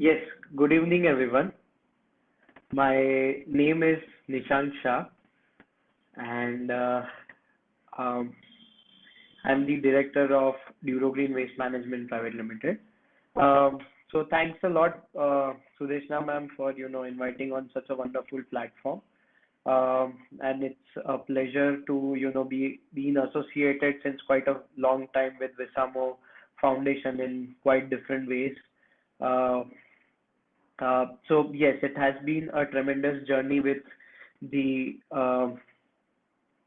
Yes, good evening, everyone. My name is Nishant Shah, and um, I'm the director of Durogreen Waste Management Private Limited. So thanks a lot, Sudeshna ma'am, for inviting on such a wonderful platform. And it's a pleasure to be being associated since quite a long time with Visamo Foundation in quite different ways. Uh, so yes, it has been a tremendous journey the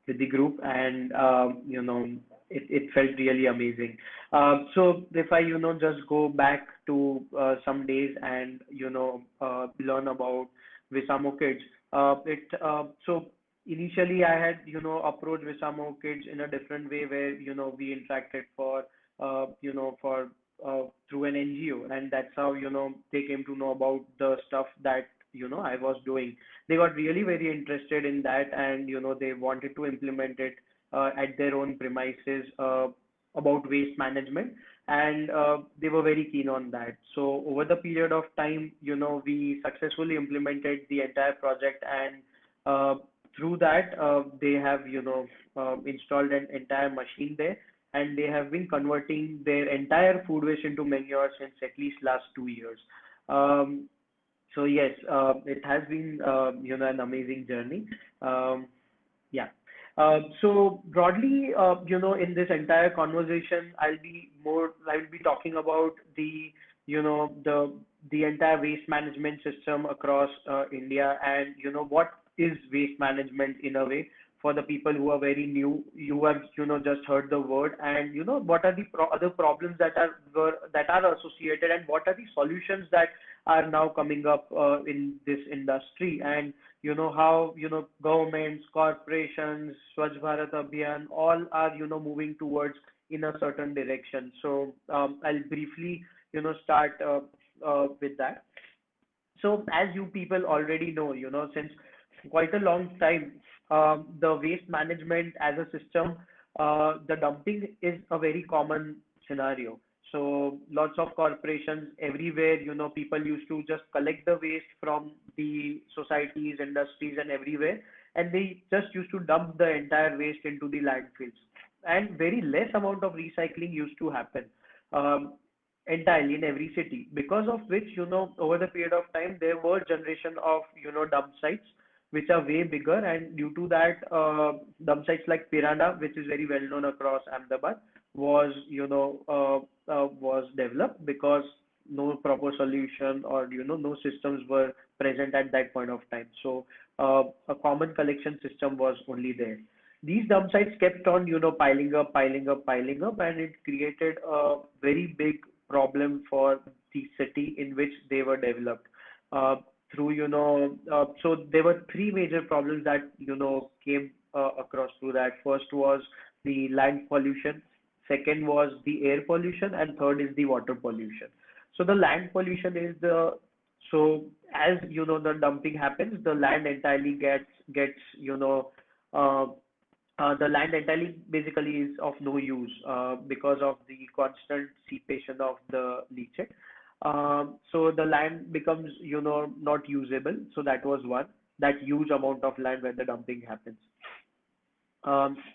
with the group, and it felt really amazing. So if I just go back to some days and learn about Visamo Kids, it so initially I had approached Visamo Kids in a different way where we interacted for through an NGO, and that's how they came to know about the stuff that I was doing. They got really very interested in that, and they wanted to implement it at their own premises about waste management, and they were very keen on that. So over the period of time, we successfully implemented the entire project, and uh, through that they have installed an entire machine there, and they have been converting their entire food waste into manure since at least last 2 years. um, so yes, it has been an amazing journey. Um, yeah. So broadly, in this entire conversation, I will be talking about you know, the the entire waste management system across India, and what is waste management in a way for the people who are very new. You have just heard the word, and what are the other problems that are associated, and what are the solutions that are now coming up in this industry, and how governments, corporations, Swachh Bharat Abhiyan, all are moving towards in a certain direction. So I'll briefly start with that. So as you people already know, since quite a long time, the waste management as a system, the dumping is a very common scenario. So lots of corporations everywhere, people used to just collect the waste from the societies, industries, and everywhere, and they just used to dump the entire waste into the landfills. And very less amount of recycling used to happen. Entirely in every city, because of which over the period of time there were generation of dump sites which are way bigger, and due to that dump sites like Pirana, which is very well known across Ahmedabad, was was developed because no proper solution or no systems were present at that point of time. So a common collection system was only there. These dump sites kept on piling up, piling up, piling up, and it created a very big problem for the city in which they were developed. Uh, through so there were three major problems that came across through that. First was the land pollution, second was the air pollution, and third is the water pollution. So the land pollution is the so as the dumping happens, the land entirely gets uh, the land entirely basically is of no use because of the constant seepage of the leachate. So the land becomes, not usable. So that was one, that huge amount of land where the dumping happens.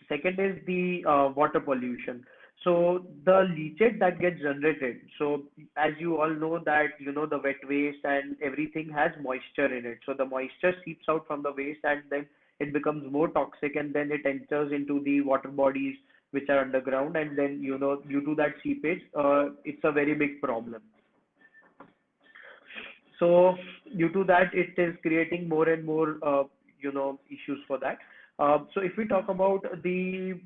Second is the water pollution. So the leachate that gets generated. So as you all know that the wet waste and everything has moisture in it. So the moisture seeps out from the waste, and then it becomes more toxic, and then it enters into the water bodies which are underground, and then due to that seepage, it's a very big problem. So due to that, it is creating more and more, issues for that. So if we talk about the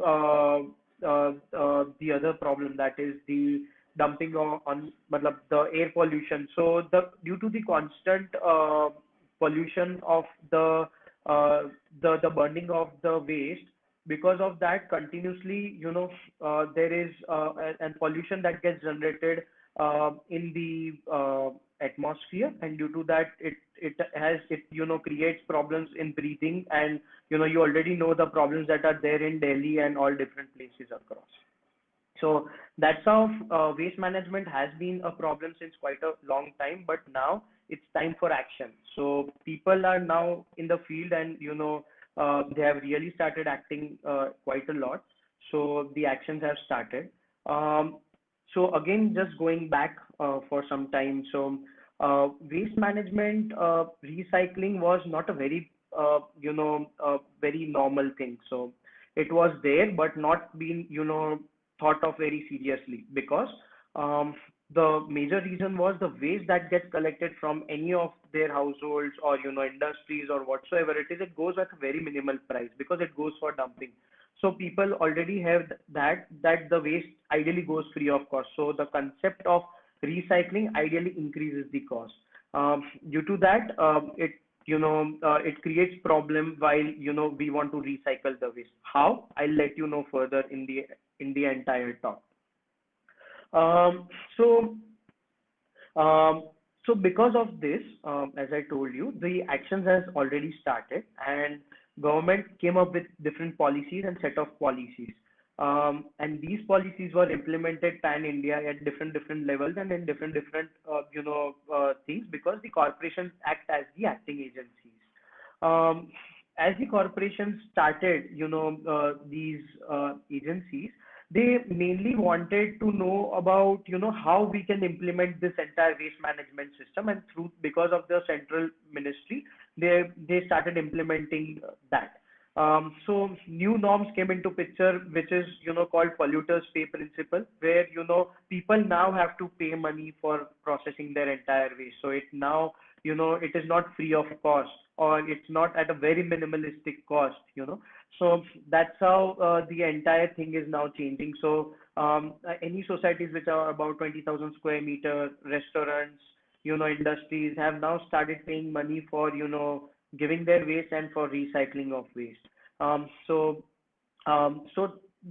other problem, that is the dumping on matlab, the air pollution. So due to the constant pollution of the burning of the waste, because of that continuously, there is and pollution that gets generated in the atmosphere, and due to that it creates problems in breathing, and you already know the problems that are there in Delhi and all different places across. So that's how waste management has been a problem since quite a long time, but now it's time for action. So people are now in the field, and they have really started acting quite a lot. So the actions have started. Um, so again, just going back for some time. So waste management, recycling was not a very very normal thing. So it was there, but not being thought of very seriously, because um, the major reason was the waste that gets collected from any of their households or industries or whatsoever it is. It goes at a very minimal price because it goes for dumping. So people already have that the waste ideally goes free of cost. So the concept of recycling ideally increases the cost. Due to that, it creates problem while we want to recycle the waste. How? I'll let you know further in the entire talk. Um, so um, so because of this, as I told you, the actions has already started, and government came up with different policies and set of policies. And these policies were implemented pan India at different levels and in different things, because the corporations act as the acting agencies. Um, as the corporations started, these agencies, they mainly wanted to know about how we can implement this entire waste management system, and through because of the central ministry, they started implementing that. So new norms came into picture, which is called polluters pay principle, where people now have to pay money for processing their entire waste. So it now it is not free of cost, or it's not at a very minimalistic cost. So that's how the entire thing is now changing. So any societies which are about 20,000 square meter, restaurants, industries have now started paying money for giving their waste and for recycling of waste. So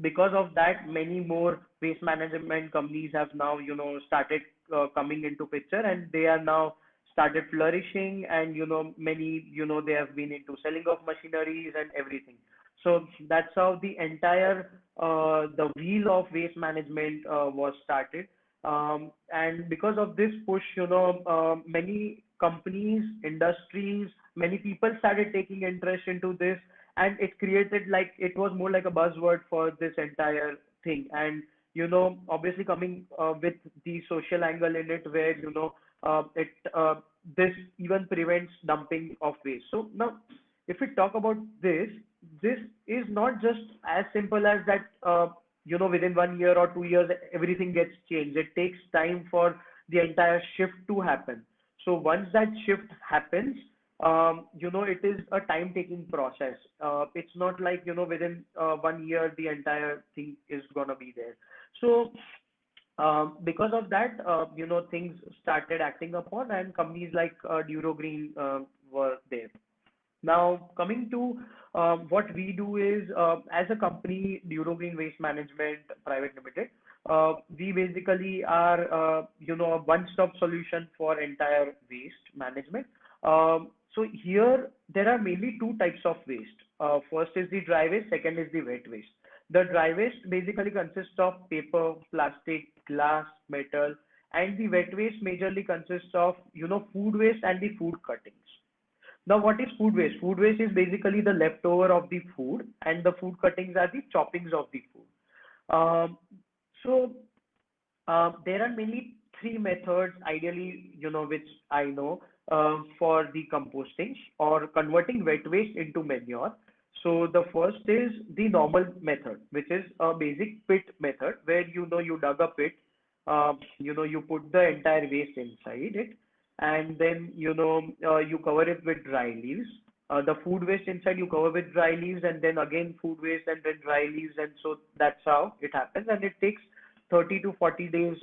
because of that, many more waste management companies have now started coming into picture, and they are now started flourishing, and many they have been into selling of machineries and everything. So that's how the entire the wheel of waste management was started. And because of this push, many companies, industries, many people started taking interest into this, and it created, like, it was more like a buzzword for this entire thing. And obviously coming with the social angle in it, where it this even prevents dumping of waste. So now, if we talk about this is not just as simple as that. Within 1 year or 2 years, everything gets changed. It takes time for the entire shift to happen. So once that shift happens, it is a time-taking process. It's not like within 1 year the entire thing is gonna be there. So because of that, things started acting upon, and companies like Durogreen were there. Now, coming to what we do is, as a company, Durogreen Waste Management Private Limited, we basically are, a one-stop solution for entire waste management. So here, there are mainly two types of waste. First is the dry waste, second is the wet waste. The dry waste basically consists of paper, plastic, glass, metal, and the wet waste majorly consists of, food waste and the food cuttings. Now, what is food waste? Food waste is basically the leftover of the food, and the food cuttings are the choppings of the food. So there are mainly three methods, ideally, which I know for the composting or converting wet waste into manure. So the first is the normal method, which is a basic pit method, where you dug a pit, you put the entire waste inside it, and then you cover it with dry leaves. The food waste inside you cover with dry leaves, and then again food waste, and then dry leaves, and so that's how it happens. And it takes 30 to 40 days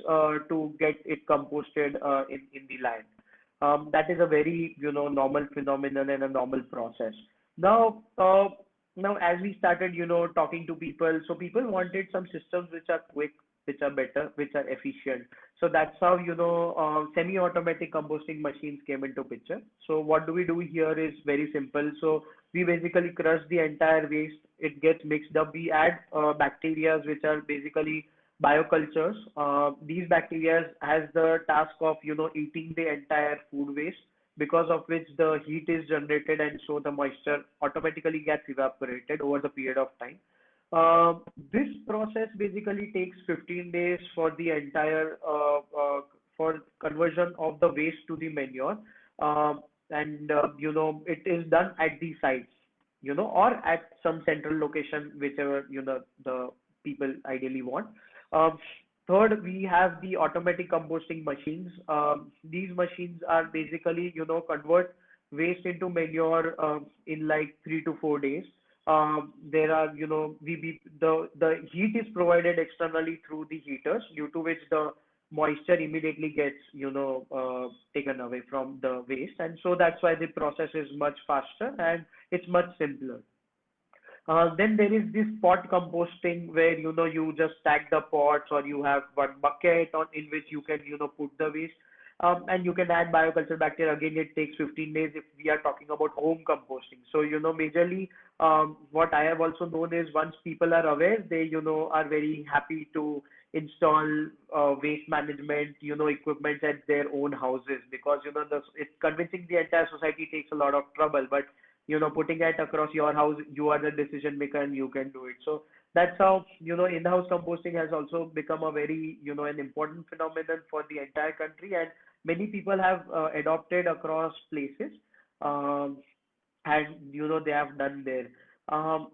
to get it composted in the land. That is a very normal phenomenon and a normal process. Now, now as we started talking to people, so people wanted some systems which are quick, which are better, which are efficient. So that's how semi-automatic composting machines came into picture. So what do we do here is very simple. So we basically crush the entire waste. It gets mixed up. We add bacteria which are basically biocultures. These bacteria has the task of, eating the entire food waste, because of which the heat is generated and so the moisture automatically gets evaporated over the period of time. This process basically takes 15 days for the entire for conversion of the waste to the manure. And it is done at the sites, or at some central location, whichever the people ideally want. Um, Third, we have the automatic composting machines. These machines are basically, convert waste into manure in like 3 to 4 days. There are, the heat is provided externally through the heaters, due to which the moisture immediately gets, taken away from the waste, and so that's why the process is much faster and it's much simpler. Then there is this pot composting, where you just stack the pots, or you have one bucket on in which you can put the waste, and you can add bioculture bacteria. Again, it takes 15 days if we are talking about home composting. So majorly, what I have also known is, once people are aware, they are very happy to install waste management equipment at their own houses, because it's convincing the entire society takes a lot of trouble, but putting it across your house, you are the decision maker and you can do it. So that's how, in-house composting has also become a very, an important phenomenon for the entire country, and many people have adopted across places, um, and, they have done there. Um,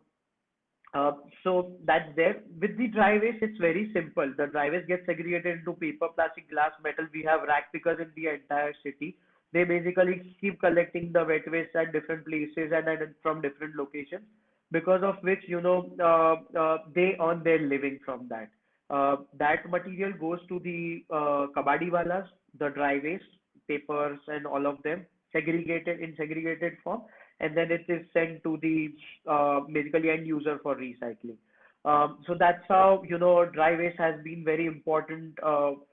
uh, so that's there. With the dry waste, it's very simple. The dry waste gets segregated into paper, plastic, glass, metal. We have rack pickers in the entire city. They basically keep collecting the wet waste at different places, and from different locations, because of which, they earn their living from that. That material goes to the kabadi walas, the dry waste, papers, and all of them, segregated in segregated form, and then it is sent to the basically end user for recycling. So that's how, dry waste has been very important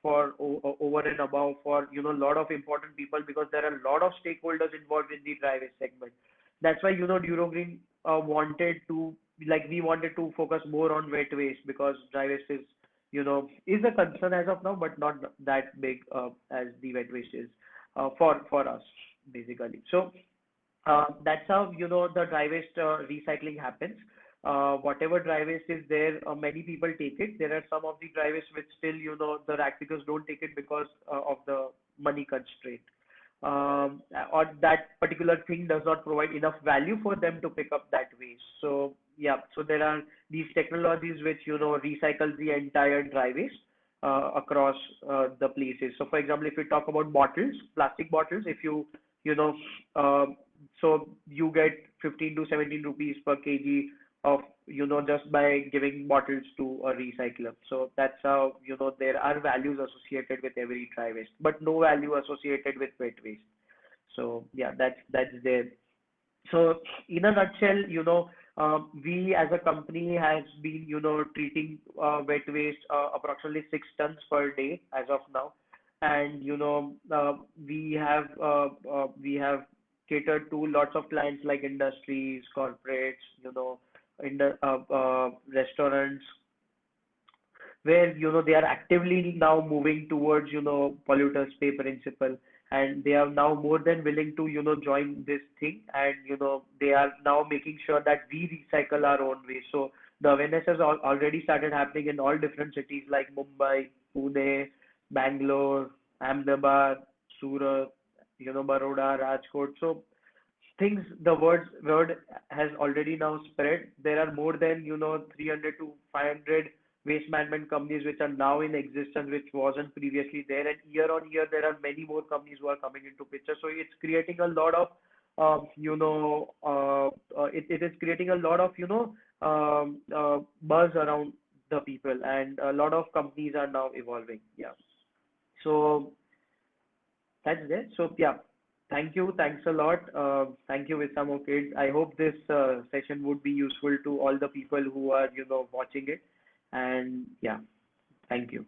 for over and above for, a lot of important people, because there are a lot of stakeholders involved in the dry waste segment. That's why, Durogreen wanted to, like, we wanted to focus more on wet waste, because dry waste is, is a concern as of now, but not that big as the wet waste is for us, basically. So that's how, the dry waste recycling happens. Whatever dry waste is there, many people take it. There are some of the dry waste which still, the rag pickers don't take it because of the money constraint. Or that particular thing does not provide enough value for them to pick up that waste. So yeah, so there are these technologies which, recycle the entire dry waste across the places. So for example, if we talk about bottles, plastic bottles, if you know, so you get 15 to 17 rupees per kg of, just by giving bottles to a recycler. So that's how, there are values associated with every dry waste, but no value associated with wet waste. So yeah, that's there. So in a nutshell, we as a company has been, treating wet waste approximately 6 tons per day as of now. And, we have catered to lots of clients like industries, corporates, in the restaurants, where they are actively now moving towards polluters pay principle, and they are now more than willing to join this thing, and they are now making sure that we recycle our own waste. So the awareness has already started happening in all different cities like Mumbai, Pune, Bangalore, Ahmedabad, Surat, Baroda, Rajkot. So things, the word has already now spread. There are more than 300 to 500 waste management companies which are now in existence, which wasn't previously there, and year on year there are many more companies who are coming into picture. So it's creating a lot of it is creating a lot of buzz around the people, and a lot of companies are now evolving. Yeah. So that's it. So yeah, thank you. Thanks a lot. Thank you, Wisamo Kids. I hope this session would be useful to all the people who are, watching it. And yeah, thank you.